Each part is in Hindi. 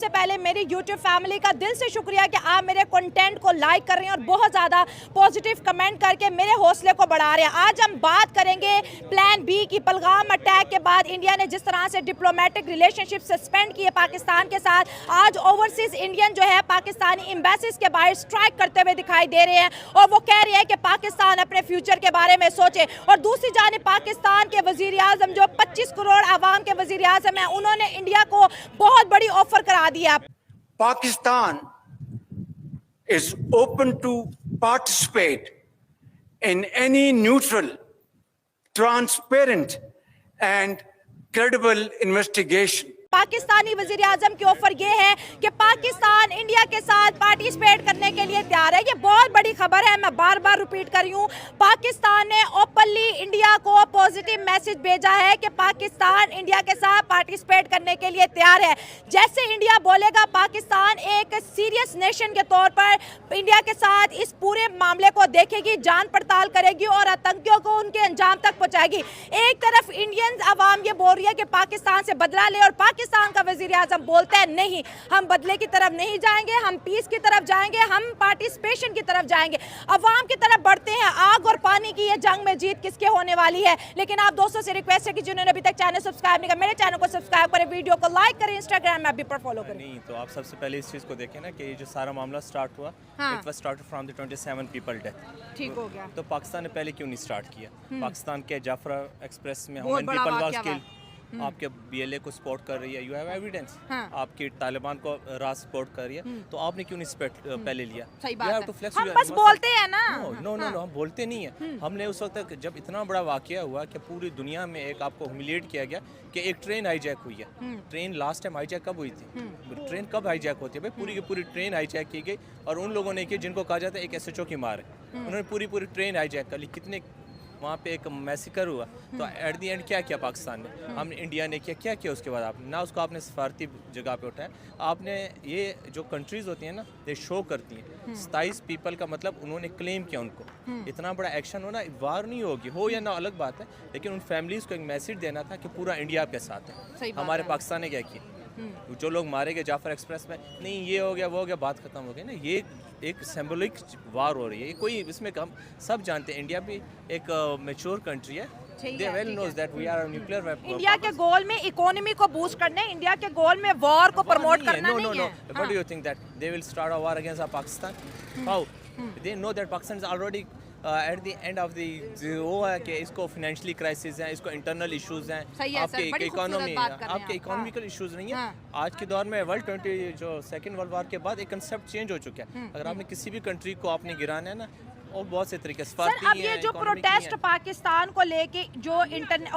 सबसे पहले मेरी YouTube फैमिली का दिल से शुक्रिया कि आप मेरे कंटेंट को लाइक कर रहे हैं और बहुत ज़्यादा पॉजिटिव कमेंट करके मेरे हौसले को बढ़ा रहे हैं। आज हम बात करेंगे प्लान बी की। पहलगाम अटैक के बाद इंडिया ने जिस तरह से डिप्लोमेटिक रिलेशनशिप सस्पेंड किए पाकिस्तान के साथ, आज ओवरसीज इंडियन जो है पाकिस्तानी एम्बेसीज के बाहर स्ट्राइक करते हुए दिखाई दे रहे हैं और वो कह रहे हैं कि पाकिस्तान अपने फ्यूचर के बारे में सोचे। और दूसरी जानिब पाकिस्तान के वजीर आजम जो 25 करोड़ आवाम के वजीर आजम हैं, उन्होंने इंडिया को बहुत बड़ी ऑफर करा दिया। Pakistan is open to participate in any neutral, transparent and credible investigation. Pakistani वजीर आजम की ऑफर ये है कि पाकिस्तान इंडिया के साथ पार्टिसिपेट करने के लिए तैयार है। ये बहुत बड़ी खबर है, मैं बार बार रिपीट कर रही हूँ। पाकिस्तान ने ओपनली इंडिया को पॉजिटिव मैसेज भेजा है कि पाकिस्तान इंडिया के साथ पार्टिसिपेट करने के लिए तैयार है। जैसे इंडिया बोलेगा, पाकिस्तान एक सीरियस नेशन के तौर पर इंडिया के साथ इस पूरे मामले को देखेगी, जांच पड़ताल करेगी और आतंकियों को उनके अंजाम तक पहुंचाएगी। एक तरफ इंडियन अवाम ये बोल रही है कि पाकिस्तान से बदला ले और पाकिस्तान का वजीर आजम बोलता है नहीं, हम बदले की तरफ नहीं जाएंगे, हम पीस की तरफ जाएंगे, हम पार्टिसिपेशन की तरफ जाएंगे, अवाम की तरफ बढ़ते हैं। आग और पानी की ये जंग में जीत किसके होने वाली है। लेकिन आप दोस्तों से रिक्वेस्ट है कि जिन्होंने अभी तक चैनल सब्सक्राइब नहीं किया, मेरे चैनल को सब्सक्राइब करें, वीडियो को लाइक करें, इंस्टाग्राम में अभी पर फॉलो करें। नहीं तो आप सबसे पहले इस चीज़ को देखें ना कि ये जो सारा मामला स्टार्ट हुआ, it was started from the 27 people death. ठीक हो गया। तो पाकिस्तान ने पहले क्यों नहीं स्टार्ट किया? पाकिस्तान के जाफरा एक्सप्रेस में ह्यूमन पीपल वाज किल्ड, आपके बीएलए को सपोर्ट कर रही है, यू हैव एविडेंस। आपकी तालिबान को राज सपोर्ट कर रही है, तो आपने क्यों नहीं पहले लिया? सही बात है। हम बस बोलते हैं ना। नो, हम बोलते नहीं है। हमने उस वक्त तक जब इतना बड़ा वाकया हुआ कि पूरी दुनिया में एक आपको ह्यूमिलिएट किया गया कि एक ट्रेन हाईजैक हुई है। ट्रेन लास्ट टाइम हाईजैक कब हुई थी? ट्रेन कब हाईजैक होती है भाई? पूरी की पूरी ट्रेन हाईजैक की गई और उन लोगों ने की जिनको कहा जाता है एक SHO की मार है, उन्होंने पूरी ट्रेन हाईजैक कर ली। कितने वहाँ पे एक मैसेकर हुआ, तो एट दी एंड क्या किया पाकिस्तान ने? हमने इंडिया ने क्या किया उसके बाद? आपने ना उसको आपने सफारती जगह पे उठाया। आपने ये जो कंट्रीज़ होती हैं ना, ये शो करती हैं 27 पीपल का, मतलब उन्होंने क्लेम किया उनको। इतना बड़ा एक्शन होना, वार नहीं होगी, हो या ना अलग बात है, लेकिन उन फैमिलीज़ को एक मैसेज देना था कि पूरा इंडिया आपके साथ है। हमारे पाकिस्तान ने क्या किया? जो लोग मारे गए जाफर एक्सप्रेस में, नहीं ये हो गया वो हो गया, बात खत्म हो गई ना। ये एक सिंबॉलिक वार हो रही है, कोई इसमें हम सब जानते हैं इंडिया भी एक मैच्योर कंट्री है। They well knows that we are a nuclear weapon. India के गोल में इकोनॉमी को बूस्ट करना है, इंडिया के गोल में वॉर को प्रमोट करना नहीं है। What do you think that they will start a war against Pakistan? How? They know that Pakistan is already at the end of the वो है कि इसको फाइनेंशियली क्राइसिस है, इसको इंटरनल इश्यूज हैं, आपके इकोनॉमी, आपके इकोनॉमिकल इश्यूज नहीं है। आज के दौर में जो सेकेंड वर्ल्ड वॉर के बाद एक कंसेप्ट चेंज हो चुका है। अगर आपने किसी भी कंट्री को आपने गिराना है ना, और बहुत से तरीके से सर, अब ये जो प्रोटेस्ट पाकिस्तान को लेके जो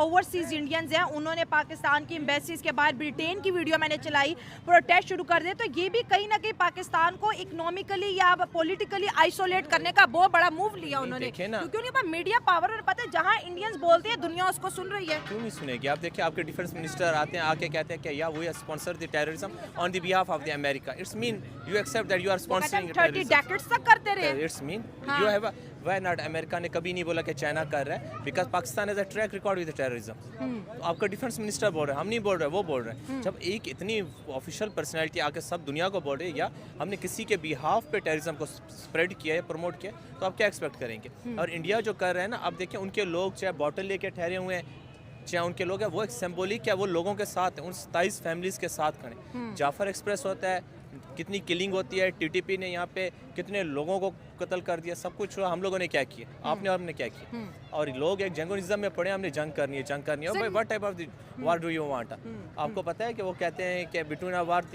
ओवरसीज इंडियंस हैं, उन्होंने पाकिस्तान की एम्बेसीज के बाहर ब्रिटेन की वीडियो मैंने चलाई, प्रोटेस्ट शुरू कर दिए, तो ये भी कहीं ना कहीं पाकिस्तान को इकोनॉमिकली या पॉलिटिकली आइसोलेट करने का बहुत बड़ा मूव लिया उन्होंने, क्योंकि उनके पास मीडिया पावर और पता है जहाँ इंडियंस बोलते हैं दुनिया उसको सुन रही है। क्यों नहीं सुनेगी? आप देखिए, आपके डिफेंस मिनिस्टर आते हैं, आके कहते हैं कि या we sponsor the terrorism on the behalf of the America. It's mean you accept that you are sponsoring 30 decades तक करते रहे। It's mean you have Why not? America ने कभी नहीं बोला कि चाइना कर रहा है, because Pakistan has a track record with terrorism. तो आपका डिफेंस मिनिस्टर बोल रहा है, हम नहीं बोल रहे, वो बोल रहे हैं। जब एक इतनी ऑफिशियल पर्सनैलिटी आके सब दुनिया को बोल रही है या हमने किसी के बिहाफ पे टेररिज्म को स्प्रेड किया है, प्रमोट किया, तो आप क्या एक्सपेक्ट करेंगे? और इंडिया जो कर रहे हैं ना, आप देखिए उनके लोग चाहे बॉटल लेके ठहरे हुए हैं, चाहे उनके लोग हैं, वो एक सिंबॉलिक है, वो लोगों के साथ है, उन 27 फैमिलीज़ के साथ खड़े। जाफर एक्सप्रेस होता है, कितनी किलिंग होती है, TTP ने यहाँ पे कितने लोगों को कत्ल कर दिया, सब कुछ हुआ। हम लोगों ने क्या किया? आपने और हमने क्या किया? और लोग एक जंगोनिज्म में पड़े, हमने जंग करनी है, जंग करनी है। भाई what type of the war do you want? आपको पता है कि वो कहते हैं कि between a war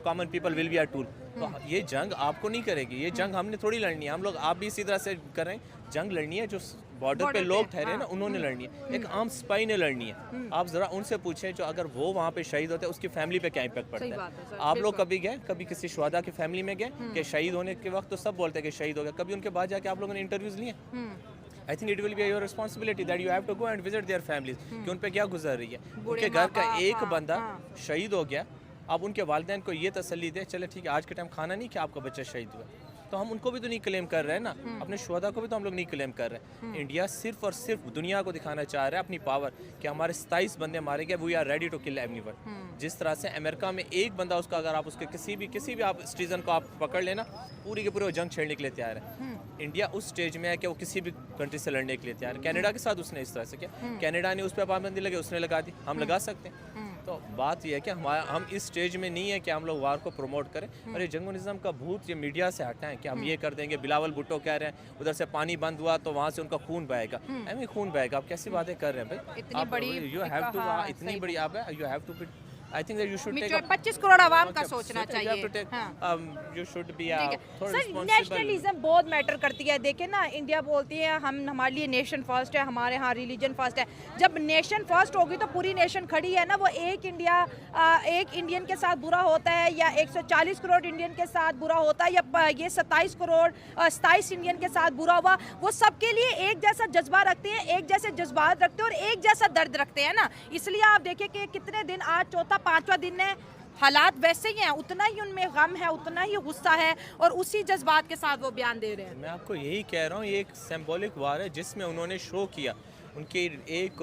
common people will be a tool. तो ये जंग आपको नहीं करेगी, ये जंग हमने थोड़ी लड़नी है। हम लोग, आप भी इसी तरह से कर रहे हैं, जंग लड़नी है जो बॉर्डर पे लोग ठहरे हैं ना, उन्होंने लड़नी है, एक आम स्पाई ने लड़नी है। आप जरा उनसे पूछें, जो अगर वो वहाँ पे शहीद होते हैं उसकी फैमिली पे क्या इम्पैक्ट पड़ता है? आप लोग कभी गए, कभी किसी शुहदा की फैमिली में गए कि शहीद होने के वक्त तो सब बोलते हैं कि शहीद हो गया, कभी उनके बाद जाके आप लोगों ने इंटरव्यूज लिए? I think it will be your responsibility that you have to go and visit their families कि उन पे क्या गुजर रही है। उनके घर का एक बंदा शहीद हो गया, अब उनके वालिदैन को ये तसल्ली दे, चले ठीक है आज के टाइम खाना नहीं कि आपका बच्चा शहीद हुआ। तो हम उनको भी तो नहीं क्लेम कर रहे हैं ना, अपने शुहदा को भी तो हम लोग नहीं क्लेम कर रहे हैं। इंडिया सिर्फ और सिर्फ दुनिया को दिखाना चाह रहा है अपनी पावर कि हमारे 27 बंदे मारे गए, we are ready to kill everyone. जिस तरह से अमेरिका में एक बंदा उसका अगर आप उसके किसी भी आप सिटीजन को आप पकड़ लेना, पूरी के पूरे जंग छेड़ने के लिए तैयार है। इंडिया उस स्टेज में है कि वो किसी भी कंट्री से लड़ने के लिए तैयार है। कनाडा के साथ उसने इस तरह से किया, कनाडा ने उस पर पाबंदी लगे, उसने लगा दी, हम लगा सकते हैं। तो बात यह है कि हम इस स्टेज में नहीं है कि हम लोग वार को प्रमोट करें और ये जंग निज़ाम का भूत ये मीडिया से हटाएं कि हम ये कर देंगे। बिलावल भुट्टो कह रहे हैं उधर से पानी बंद हुआ तो वहाँ से उनका खून बहेगा, ऐसे खून बहेगा। आप कैसी बातें कर रहे हैं भाई? इतनी बड़ी यू हैव टू, इतनी बड़ी आप है, you have to be, I think that you should take 25 crore आवाम का सोचना चाहिए। You should be sir, nationalism बहुत मैटर करती है। देखिए ना, इंडिया बोलती है हम, हमारे लिए नेशन फर्स्ट है, हमारे यहाँ रिलीजन फर्स्ट है। जब नेशन फर्स्ट होगी तो पूरी नेशन खड़ी है ना। वो एक इंडियन के साथ बुरा होता है या 140 करोड़ इंडियन के साथ बुरा होता है या ये 27 इंडियन के साथ बुरा हुआ, वो सबके लिए एक जैसा जज्बा रखते हैं, एक जैसे जज्बात रखते हैं और एक जैसा दर्द रखते हैं ना। इसलिए आप देखिए कि कितने दिन, आज चौथा 5वां दिन है, हालात वैसे ही हैं, उतना ही उनमें गम है, उतना ही गुस्सा है और उसी जज्बात के साथ वो बयान दे रहे हैं। मैं आपको यही कह रहा हूँ, ये एक सिंबॉलिक वार है जिसमें उन्होंने शो किया, उनके 1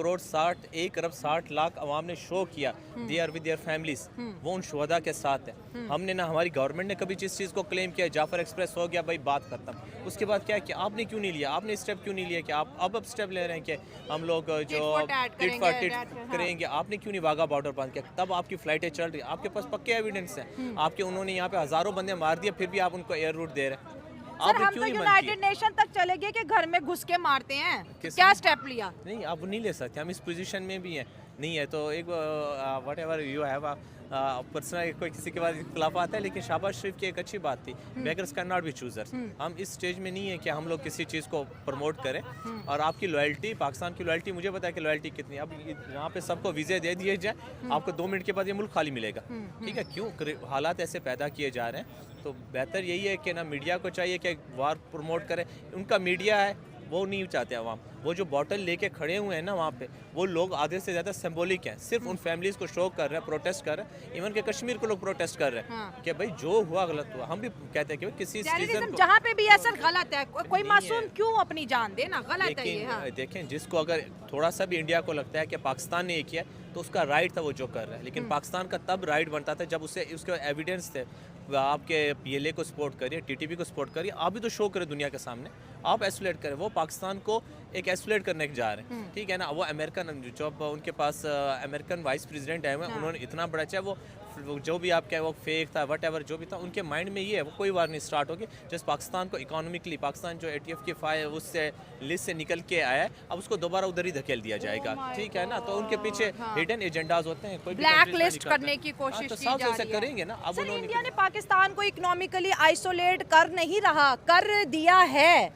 अरब 60 लाख अवाम ने शो किया they are with their families, वो उन शुहदा के साथ है। हमने ना, हमारी गवर्नमेंट ने कभी जिस चीज़ को क्लेम किया, जाफर एक्सप्रेस हो गया भाई, बात खत्म। उसके बाद क्या कि आपने क्यों नहीं लिया, आपने स्टेप क्यों नहीं लिया कि आप अब स्टेप ले रहे हैं कि हम लोग जो टिट फॉर टिट करेंगे, आपने क्यों नहीं वाघा बॉर्डर बंद किया? तब आपकी फ्लाइटें चल रही, आपके पास पक्के एविडेंस हैं, आपके उन्होंने यहाँ पे हज़ारों बंदे मार दिए, फिर भी आप उनको एयर रूट दे रहे हैं। सर, हम तो यूनाइटेड नेशन तक चले गए कि घर में घुस के मारते हैं, क्या स्टेप लिया? नहीं, आप नहीं ले सकते, हम इस पोजीशन में भी हैं नहीं है तो एक what ever you have personal कोई किसी के बाद इख्तलाफ आता है, लेकिन शहबाज शरीफ की एक अच्छी बात थी, beggars can not be choosers. हम इस स्टेज में नहीं है कि हम लोग किसी चीज़ को प्रमोट करें। और आपकी लॉयल्टी, पाकिस्तान की लॉयल्टी, मुझे पता है कि लॉयल्टी कितनी है। अब यहाँ पे सबको वीज़े दे दिए जाए, आपको 2 मिनट के बाद ये मुल्क खाली मिलेगा, ठीक है? क्यों हालात ऐसे पैदा किए जा रहे हैं? तो बेहतर यही है कि ना मीडिया को चाहिए कि वार प्रमोट करें। उनका मीडिया है, वो नहीं चाहते अवाम। वो जो बॉटल लेके खड़े हुए हैं ना वहाँ पे, वो लोग आधे से ज़्यादा सिंबॉलिक हैं, सिर्फ उन फैमिलीज़ को शो कर रहे हैं, प्रोटेस्ट कर रहे हैं। इवन के कश्मीर को लोग प्रोटेस्ट कर रहे हैं कि भाई जो हुआ गलत हुआ। हम भी कहते हैं कि किसी सिटीजन जहाँ पे भी असर गलत है, कोई मासूम क्यों अपनी जान दे ना, गलत है ये। देखें, जिसको अगर थोड़ा सा भी इंडिया को लगता है कि पाकिस्तान ने ये किया तो उसका राइट था वो जो कर रहा है, लेकिन पाकिस्तान का तब राइट बनता था जब उससे उसके एविडेंस थे। आपके PLA को सपोर्ट करिए, TTP को सपोर्ट करिए, आप भी तो शो करें दुनिया के सामने, आप आइसोलेट करें। वो पाकिस्तान को एक आइसोलेट करने जा रहे हैं, ठीक है ना? वो अमेरिकन, जब उनके पास अमेरिकन वाइस प्रेसिडेंट आए हुए, उन्होंने इतना बड़ा, चाहे वो जो भी आप कहे वो फेक था, वट एवर जो भी था, उनके माइंड में ये है, वो कोई वार नहीं स्टार्ट होगी। जस्ट पाकिस्तान को इकोनॉमिकली, पाकिस्तान जो ATF के फाइल उससे लिस्ट से निकल के आया है, अब उसको दोबारा उधर ही धकेल दिया जाएगा, ठीक है ना? तो उनके पीछे हिडन एजेंडाज होते हैं, कोई ब्लैक लिस्ट करने की कोशिश की जा रही है। करेंगे ना। अब इंडिया ने पाकिस्तान को इकोनॉमिकली आइसोलेट कर नहीं रहा, कर दिया है।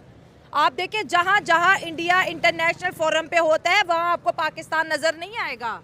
आप देखिए, जहां जहां इंडिया इंटरनेशनल फोरम पे होता है वहां आपको पाकिस्तान नजर नहीं आएगा।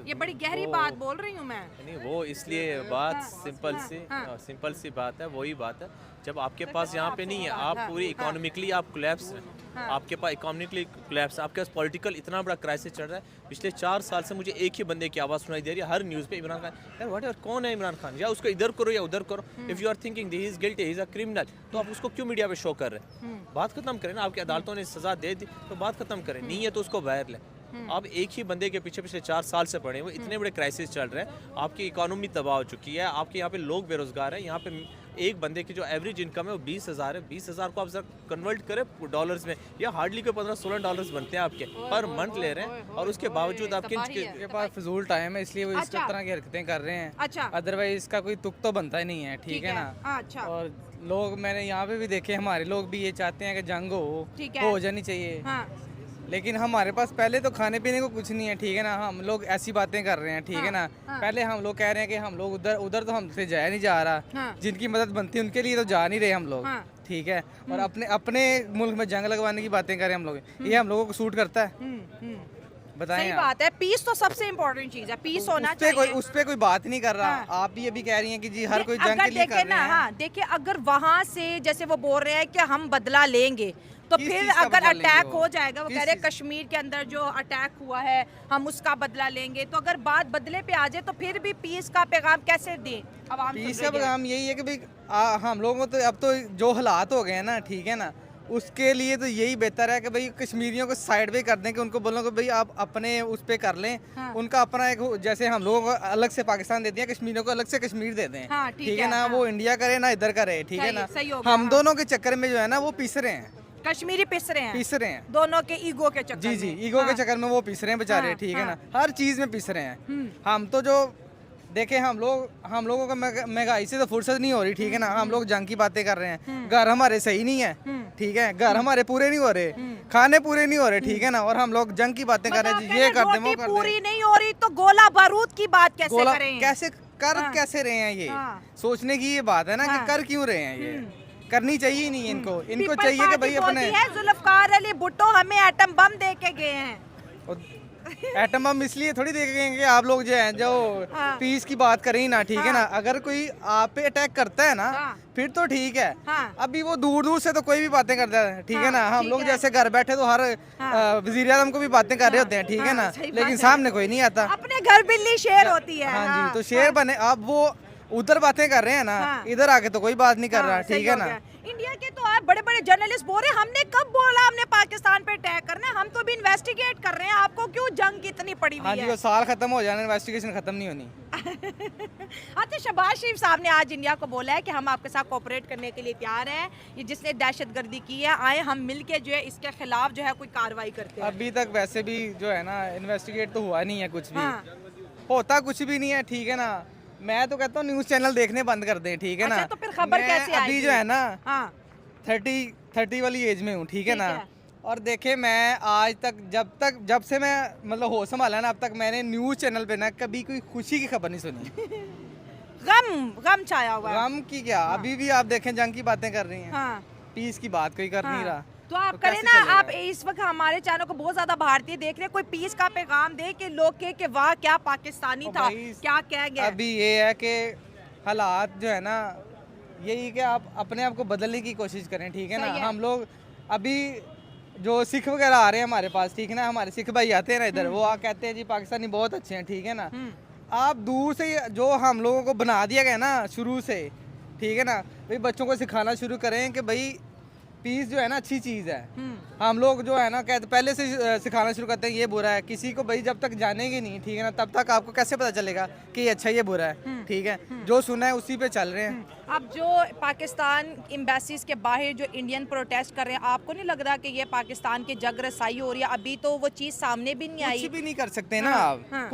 ये बड़ी गहरी बात बोल रही हूँ मैं। नहीं, वो इसलिए बात सिंपल सी बात है, वही बात है जब आपके पास यहाँ पे नहीं है, आप पूरी इकोनॉमिकली आप कोलैप्स हैं, आपके पास इकोनॉमिकली कोलैप्स, आपके पास पॉलिटिकल इतना बड़ा क्राइसिस चल रहा है। पिछले 4 साल से मुझे एक ही बंदे की आवाज़ सुनाई दे रही है हर न्यूज़ पे, इमरान खान। यार व्हाट एवर, कौन है इमरान खान? या उसको इधर करो या उधर करो। If you are thinking he is guilty, he is a criminal, तो आप उसको क्यों मीडिया पे शो कर रहे हैं? बात खत्म करें ना। आपकी अदालतों ने सज़ा दे दी तो बात खत्म करें, नहीं है तो उसको बाहर लें। आप एक ही बंदे के पीछे पिछले 4 साल से पड़े हुए, इतने बड़े क्राइसिस चल रहे हैं, आपकी इकोनॉमी तबाह हो चुकी है, आपके यहाँ पे लोग बेरोजगार हैं। यहाँ पे एक बंदे की जो एवरेज इनकम है वो 20,000 है। 20,000 को आप जरा कन्वर्ट करें डॉलर्स में, या हार्डली कोई 15-16 डॉलर्स बनते हैं आपके पर मंथ ले रहे हैं, और उसके बावजूद आपके पास फजूल टाइम है, इसलिए वो इस तरह की हरकतें कर रहे हैं। अच्छा, अदरवाइज इसका कोई तुक तो बनता ही नहीं है, ठीक है ना? अच्छा। और लोग, मैंने यहाँ पे भी देखे, हमारे लोग भी ये चाहते हैं कि जंग हो जानी चाहिए। हाँ। लेकिन हमारे पास पहले तो खाने पीने को कुछ नहीं है, ठीक है ना? हम लोग ऐसी बातें कर रहे हैं, ठीक है ना? पहले हम लोग कह रहे हैं कि हम लोग उधर तो हमसे जाया नहीं जा रहा, जिनकी मदद बनती है उनके लिए तो जा नहीं रहे हम लोग, ठीक है? और अपने मुल्क में जंग लगवाने की बातें कर रहे हैं हम लोग, ये हम लोगों को सूट करता है? बताएं। सही बात है, पीस तो सबसे इम्पोर्टेंट चीज है, पीस होना चाहिए। उस पे कोई बात नहीं कर रहा। आप भी अभी कह रही हैं कि जी हर कोई जंग के लिए कर रहे हैं। देखिए, अगर वहां से जैसे वो बोल रहे हैं कि हम बदला लेंगे, तो किस फिर चीज़ का अगर बदला लेंगे अटैक वो? हो जाएगा, वो किस कह रहे चीज़? कश्मीर के अंदर जो अटैक हुआ है हम उसका बदला लेंगे, तो अगर बात बदले पे आ जाए तो फिर भी पीस का पैगाम कैसे दें? आवाम सुन पीस रही का है। पैगाम यही है कि भाई हम लोगों को तो अब तो जो हालात हो गए हैं ना, ठीक है ना, उसके लिए तो यही बेहतर है कि भाई कश्मीरियों को साइड पे कर दें, कि उनको बोलो कि भाई आप अपने उस पे कर लें। हाँ। उनका अपना एक जैसे हम लोगों को अलग से पाकिस्तान दे दिया, कश्मीरियों को अलग से कश्मीर दे दें। हाँ, ठीक ठीक है है, ना, हाँ। वो इंडिया करे ना इधर करे, ठीक है सही- ना। सही हो गया, हम हाँ। दोनों के चक्कर में जो है ना वो पिस रहे हैं, कश्मीरी पिस रहे हैं, पिस रहे हैं। दोनों के ईगो के चक्कर जी जी, में। ईगो हाँ। के चक्कर में वो पिस रहे हैं बेचारे, हाँ, ठीक है हाँ। ना, हर चीज में पिस रहे हैं। हम तो जो देखे हम लोगों को महंगाई से तो फुर्सत नहीं हो रही, ठीक है ना, हम लोग जंग की बातें कर रहे हैं, घर हमारे सही नहीं है, ठीक है, घर हमारे पूरे नहीं हो रहे, खाने पूरे नहीं हो रहे, ठीक है ना, और हम लोग जंग की बातें कर रहे मतलब हैं, ये कर दे रोटी वो कर पूरी दे। नहीं हो रही तो गोला बारूद की बात कैसे गोला करें? कैसे कर हाँ। कैसे रहे हैं ये, हाँ। सोचने की ये बात है ना हाँ। कि कर क्यों रहे हैं ये, करनी चाहिए ही नहीं इनको पीपल चाहिए कि पार्टी भाई अपने बोलती है जुल्फकार अली भुट्टो हमें एटम बम दे के गए हैं। एटम बम इसलिए थोड़ी देखेंगे कि आप लोग जो हैं जो हाँ। पीस की बात करें ना, ठीक है ना, अगर कोई आप पे अटैक करता है ना हाँ। फिर तो ठीक है। हाँ। अभी वो दूर दूर से तो कोई भी बातें करता है, ठीक है ना, हाँ, हम ठीक लोग है। जैसे घर बैठे तो हर वजीर आजम को भी बातें कर रहे होते हैं, ठीक है ना, सही बात लेकिन है। सामने कोई नहीं आता। अपने घर बिल्ली शेर होती है। हाँ जी, तो शेर बने अब वो उधर बातें कर रहे हैं ना, हाँ। इधर आके तो कोई बात नहीं कर रहा, हाँ, सही ठीक है हो ना। गया। इंडिया के तो आप बड़े बड़े जर्नलिस्ट बोल रहे हैं, हमने कब बोला हमने पाकिस्तान पे अटैक करना है, हम तो भी इन्वेस्टिगेट कर रहे हैं, आपको क्यों जंग इतनी पड़ी हाँ हुई जी, है? वो साल खत्म हो जाना, इन्वेस्टिगेशन खत्म नहीं होनी। अच्छा, शहबाज शरीफ साहब ने आज इंडिया को बोला है कि हम आपके साथ कोऑपरेट करने के लिए तैयार हैं, ये जिसने दहशतगर्दी की है आए हम मिलके जो है इसके खिलाफ जो है कोई कार्रवाई करते हैं। अभी तक वैसे भी जो है ना इन्वेस्टिगेट तो हुआ नहीं है कुछ भी, हाँ। होता कुछ भी नहीं है, ठीक है ना। मैं तो कहता हूँ न्यूज चैनल देखने बंद कर दें, ठीक है ना। अच्छा, तो फिर खबर मैं कैसे आएगी? अभी जो है ना हाँ 30 वाली एज में हूँ, ठीक है ठीक ना, है। और देखे मैं आज तक जब से मैं मतलब होश संभाला ना, अब तक मैंने न्यूज चैनल पे ना कभी कोई खुशी की खबर नहीं सुनी। गम छाया हुआ है। गम की क्या, अभी भी आप देखें जंग की बातें कर रही हैं, हाँ पीस की बात कोई कर नहीं हाँ। रहा। तो आप तो करें कैसे ना, चलेगा? आप इस वक्त हमारे चैनल को बहुत ज्यादा भारतीय देख रहे हैं, कोई पीस का पैगाम दे कि लोग के कि वाह क्या पाकिस्तानी तो था, भाई, क्या कह गया। अभी ये है कि हालात जो है ना, यही कि आप अपने आप को बदलने की कोशिश करें, ठीक है ना। सही है। हम लोग अभी जो सिख वगैरह आ रहे हैं हमारे पास, ठीक है ना, हमारे सिख भाई आते हैं ना इधर, वो कहते हैं जी पाकिस्तानी बहुत अच्छे हैं, ठीक है ना। आप दूर से जो हम लोगों को बना दिया गया ना शुरू से, ठीक है ना, भाई बच्चों को सिखाना शुरू करें कि भाई पीस जो है ना अच्छी चीज़ है। हम लोग जो है ना कहते पहले से सिखाना शुरू करते हैं ये बुरा है, किसी को भाई जब तक जानेंगे नहीं, ठीक है ना, तब तक आपको कैसे पता चलेगा कि ये अच्छा ये बुरा है, ठीक है। जो सुना है उसी पे चल रहे हैं। अब जो पाकिस्तान एम्बेसीज के बाहर जो इंडियन प्रोटेस्ट कर रहे हैं, आपको नहीं लग रहा कि ये पाकिस्तान की जग रसाई हो रही है? अभी तो वो चीज़ सामने भी नहीं आई। कुछ भी नहीं कर सकते ना हाँ, आप, हाँ।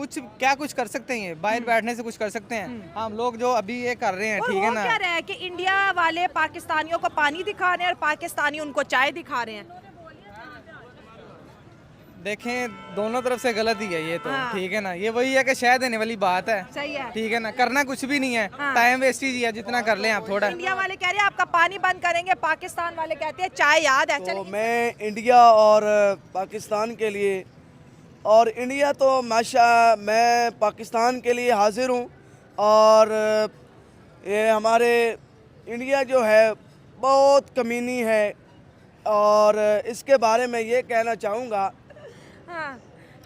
कुछ कर सकते हैं, बाहर बैठने से कुछ कर सकते हैं। हम लोग जो अभी ये कर रहे हैं, और ठीक है हो ना। क्या रहा है कि इंडिया वाले पाकिस्तानियों को पानी दिखा रहे हैं और पाकिस्तानी उनको चाय दिखा रहे हैं। देखें दोनों तरफ से गलत ही है ये तो, हाँ। ठीक है ना। ये वही है कि शहद देने वाली बात है, सही है। ठीक है ना, करना कुछ भी नहीं है, हाँ। टाइम वेस्टेज ही है, जितना कर लें आप थोड़ा। इंडिया वाले कह रहे हैं आपका पानी बंद करेंगे, पाकिस्तान वाले कहते हैं चाय याद है। तो चलिए मैं इंडिया और पाकिस्तान के लिए, और इंडिया तो मैं पाकिस्तान के लिए हाजिर हूँ, और ये हमारे इंडिया जो है बहुत कमीनी है, और इसके बारे में ये कहना चाहूँगा। हाँ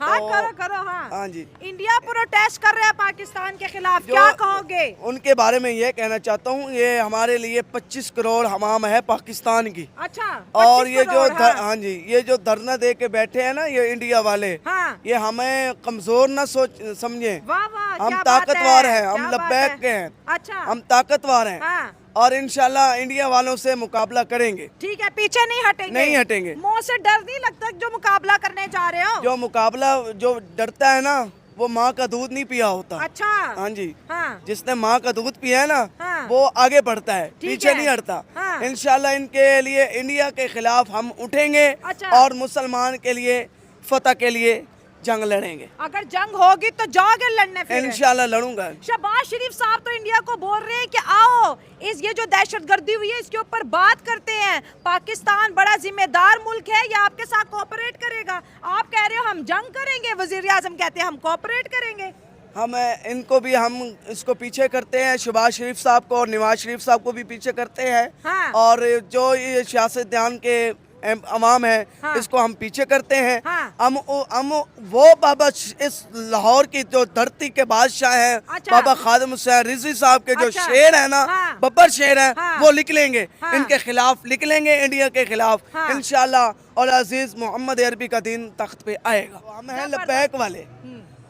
हाँ तो- करो हाँ। हाँ जी, इंडिया प्रोटेस्ट कर रहा है पाकिस्तान के खिलाफ, जो- क्या कहोगे? उनके बारे में ये कहना चाहता हूँ, ये हमारे लिए 25 करोड़ हमाम है पाकिस्तान की। अच्छा और 25 ये जो करोड़, हाँ। हाँ जी, ये जो धरना दे के बैठे हैं ना ये इंडिया वाले, हाँ। ये हमें कमजोर ना समझे। वाह वाह, हम क्या बात ताकतवर है, हैं, हम क्या बात लब्बैक है। के हैं, अच्छा हम ताकतवर हैं, हाँ और इंशाल्लाह इंडिया वालों से मुकाबला करेंगे, ठीक है, पीछे नहीं हटेंगे। नहीं हटेंगे। मुंह से डर नहीं लगता जो मुकाबला करने जा रहे हो? जो मुकाबला जो डरता है ना वो माँ का दूध नहीं पिया होता। अच्छा हाँ जी, हाँ जिसने माँ का दूध पिया है ना हाँ। वो आगे बढ़ता है, ठीक पीछे है। नहीं हटता। हाँ। इंशाल्लाह इनके लिए इंडिया के खिलाफ हम उठेंगे, अच्छा। और मुसलमान के लिए फतह के लिए जंग लड़ेंगे। अगर जंग होगी तो जाओगे लड़ने फिर? इंशाल्लाह लड़ूंगा। शहबाज शरीफ साहब तो इंडिया को बोल रहे हैं कि आओ इस ये जो दहशतगर्दी हुई है इसके ऊपर बात करते हैं, पाकिस्तान बड़ा जिम्मेदार मुल्क है, ये आपके साथ कोऑपरेट करेगा। आप कह रहे हो हम जंग करेंगे, वजीर आजम कहते हैं हम कोऑपरेट करेंगे। हम इनको भी हम इसको पीछे करते हैं, शहबाज शरीफ साहब को और नवाज शरीफ साहब को भी पीछे करते हैं। हाँ। और जो ये सियासतदान के अवाम है, हाँ। इसको हम पीछे करते हैं। हाँ। हम वो बाबा इस लाहौर की जो धरती के बादशाह हैं, अच्छा। बाबा खादिम हुसैन रिजवी साहब के जो अच्छा। शेर है ना, हाँ। बब्बर शेर है, हाँ। वो लिख लेंगे, हाँ। इनके खिलाफ लिख लेंगे, इंडिया के खिलाफ हाँ। इंशाल्लाह। और अजीज मोहम्मद अरबी का दिन तख्त पे आएगा। हम हैं लब्बैक वाले,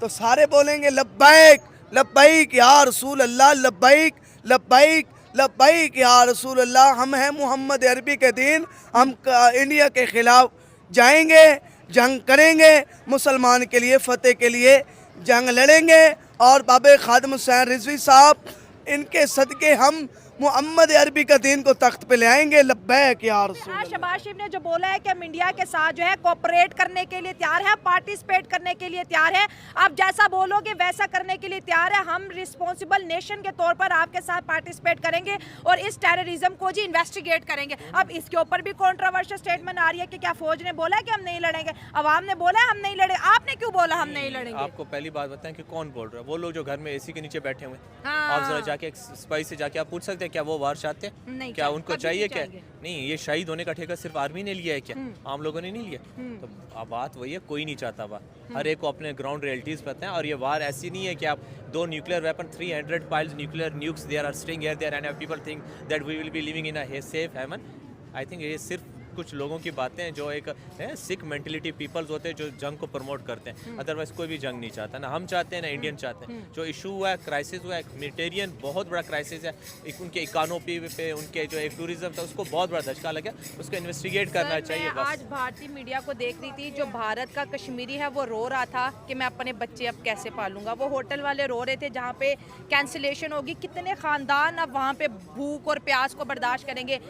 तो सारे बोलेंगे लब्बैक लब्बैक या रसूल अल्लाह, लब्बैक लब्बैक लब्बैक या रसूल अल्लाह। हम हैं मोहम्मद अरबी के दिन, हम इंडिया के खिलाफ जाएंगे, जंग करेंगे, मुसलमान के लिए फतेह के लिए जंग लड़ेंगे। और बाबा खादिम हुसैन रिजवी साहब, इनके सदके हम मोहम्मद अरबी का दिन को तख्त पे ले आएंगे। लब्बैक या रसूल आज शहबाज शरीफ ने जो बोला है कि हम इंडिया के साथ जो है कोऑपरेट करने के लिए तैयार है, पार्टिसिपेट करने के लिए तैयार है, आप जैसा बोलोगे वैसा करने के लिए तैयार है। हम रिस्पॉन्सिबल नेशन के तौर पर आपके साथ पार्टिसिपेट करेंगे और इस टेररिज्म को जी इन्वेस्टिगेट करेंगे। अब इसके ऊपर भी कॉन्ट्रोवर्शियल स्टेटमेंट आ रही है कि क्या फौज ने बोला है कि हम नहीं लड़ेंगे, अवाम ने बोला है हम नहीं लड़ेंगे, आपने क्यों बोला हम नहीं लड़ेंगे? आपको पहली बात बताएं कि कौन बोल रहा है? वो लोग जो घर में एसी के नीचे बैठे हुए हैं। हाँ। आप जरा जाके एक सिपाही से जाके आप पूछ सकते हैं क्या वो वार चाहते हैं? नहीं क्या चाहते, उनको कभी चाहिए? नहीं क्या चाहिए। नहीं, ये शहीद होने का ठेका सिर्फ आर्मी ने लिया है क्या? आम लोगों ने नहीं लिया। तो अब बात वही है, कोई नहीं चाहता वार। हर एक को अपने ग्राउंड रियलिटीज पता है। और ये वार ऐसी नहीं है कि आप 2 nuclear weapon 300 piles nuclear nukes there are sting here there and people think that we will be living in a safe haven. I think ये सिर्फ कुछ लोगों की बातें हैं जो एक सिक मेंटलिटी पीपल्स होते हैं जो जंग को प्रमोट करते हैं। अदरवाइज कोई भी जंग नहीं चाहता, ना हम चाहते हैं ना इंडियन चाहते हैं। जो इशू हुआ है, क्राइसिस हुआ है, ह्यूमैनिटेरियन बहुत बड़ा क्राइसिस है, उनके इकोनॉमी पे, उनके जो एक टूरिज्म था उसको बहुत बड़ा धचका लगा, उसको इन्वेस्टिगेट करना चाहिए। मैं बस आज भारतीय मीडिया को देख रही थी, जो भारत का कश्मीरी है वो रो रहा था कि मैं अपने बच्चे अब कैसे पालूंगा। वो होटल वाले रो रहे थे जहाँ पे कैंसिलेशन होगी, कितने खानदान अब वहाँ पे भूख और प्यास को बर्दाश्त करेंगे।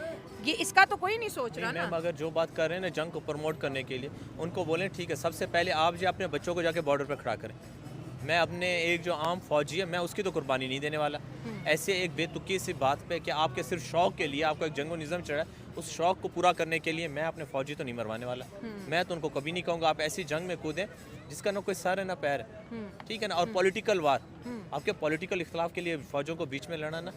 ये इसका तो कोई नहीं सोच रहा ना। मैम अगर जो बात कर रहे हैं ना जंग को प्रमोट करने के लिए, उनको बोलें ठीक है, सबसे पहले आप जो अपने बच्चों को जाके बॉर्डर पर खड़ा करें। मैं अपने एक जो आम फौजी है मैं उसकी तो कुर्बानी नहीं देने वाला ऐसे एक बेतुकी सी बात पे कि आपके सिर्फ शौक के लिए आपका एक जंगो निज़म चढ़ा है, उस शौक को पूरा करने के लिए मैं अपने फौजी तो नहीं मरवाने वाला। मैं तो उनको कभी नहीं कहूँगा आप ऐसी जंग में कूदें जिसका ना कोई सर है ना पैर है, ठीक है ना। और पॉलिटिकल वार, आपके पॉलिटिकल इख्तलाफ के लिए फौजों को बीच में लड़ना ना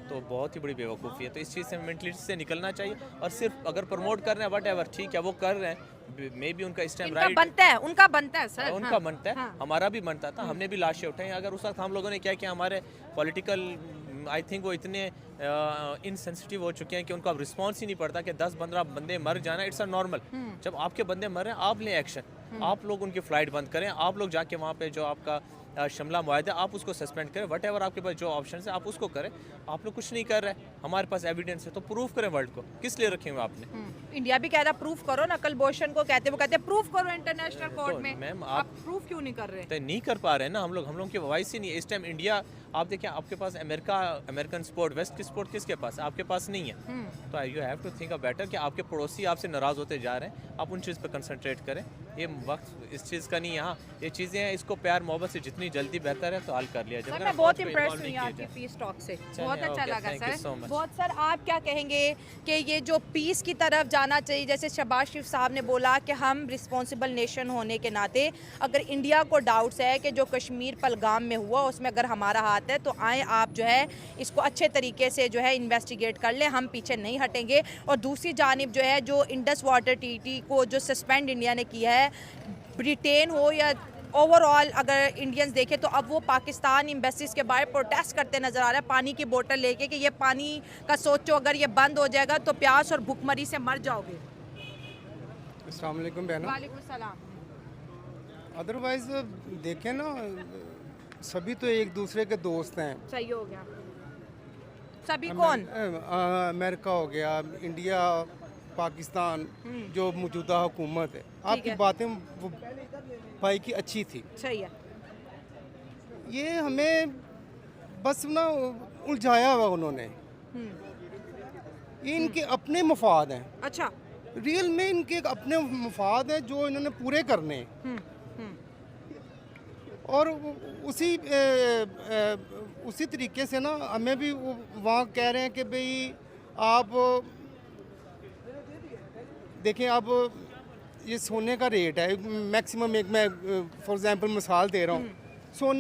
तो बहुत ही बड़ी बेवकूफ़ी है। तो इस चीज़ से मेंटलिटी से निकलना चाहिए। और सिर्फ अगर प्रमोट कर रहे हैं वट एवर, ठीक है वो कर रहे हैं, मे बी उनका इस टाइम राइट बनता है, उनका बनता है सर, उनका बनता है, हमारा भी बनता था, हमने भी लाशें उठाई। अगर उस वक्त हम लोगों ने क्या किया, हमारे पॉलिटिकल आई थिंक वो इतने इनसेंसिटिव हो चुके हैं कि उनको अब रिस्पॉन्स ही नहीं पड़ता कि 10-15 बंदे मर जाना इट्स अ नॉर्मल। जब आपके बंदे मर रहे हैं आप लें एक्शन, आप लोग उनकी फ़्लाइट बंद करें, आप लोग जाके वहाँ पे जो आपका शिमला मुआहदा आप उसको सस्पेंड करें, वट एवर आपके पास जो ऑप्शन है आप उसको करें। आप लोग कुछ नहीं कर रहे, हमारे पास एविडेंस है तो प्रूफ करें वर्ल्ड को, किस लिए रखे हुए आपने। इंडिया भी कह रहा प्रूफ करो ना, कल भूषण को कहते वो कहते प्रूफ करो इंटरनेशनल कोर्ट में। मैम आप प्रूफ क्यों नहीं कर रहे? तो नहीं कर पा रहे हैं ना हम लोग की वॉइस ही नहीं है इस टाइम। इंडिया आप देखिए, आपके पास अमेरिकन स्पोर्ट, वेस्ट की स्पोर्ट किसके पास है, आपके पास नहीं है। तो you have to think a better कि आपके पड़ोसी आपसे नाराज़ होते जा रहे हैं, आप उन चीज़ पर कंसंट्रेट करें। ये वक्त इस चीज़ का नहीं है। हाँ ये चीज़ें हैं, इसको प्यार मोहब्बत से जितनी जल्दी बेहतर है तो हल कर लिया जाए। मैं बहुत इम्प्रेस हुई आपकी पीस टॉक से, बहुत अच्छा लगा सर। बहुत सर आप क्या कहेंगे कि ये जो पीस की तरफ जाना चाहिए, जैसे शहबाज शरीफ साहब ने बोला कि हम रिस्पॉन्सिबल नेशन होने के नाते अगर इंडिया को डाउट्स है कि जो कश्मीर पहलगाम में हुआ उसमें अगर हमारा हाथ है तो आए आप जो है इसको अच्छे तरीके से जो है इन्वेस्टिगेट कर लें, हम पीछे नहीं हटेंगे। और दूसरी जानिब जो है जो इंडस वाटर ट्रीटी को जो सस्पेंड इंडिया ने किया है, ब्रिटेन हो या ओवरऑल अगर इंडियंस देखें तो अब वो पाकिस्तान एम्बेसीज के बाहर प्रोटेस्ट करते नज़र आ रहा है पानी की बोतल लेके कि ये पानी का सोचो, अगर ये बंद हो जाएगा तो प्यास और भूखमरी से मर जाओगे। अस्सलाम वालेकुम बहनों। वालेकुम सलाम। अदरवाइज देखें ना, सभी तो एक दूसरे के दोस्त हैं। सही हो गया। सभी कौन? अमेरिका हो गया, इंडिया, पाकिस्तान, जो मौजूदा हुकूमत है। आपकी है। बातें वो भाई की अच्छी थी, सही है। ये हमें बस ना उलझाया हुआ उन्होंने। ये इनके अपने मफाद हैं, अच्छा। रियल में इनके अपने मफाद हैं जो इन्होंने पूरे करने हैं। और उसी तरीके से ना हमें भी वहाँ कह रहे हैं कि भाई आप देखें, अब ये सोने का रेट है मैक्सिमम, एक मैं फॉर एग्जांपल मिसाल दे रहा हूँ, सोने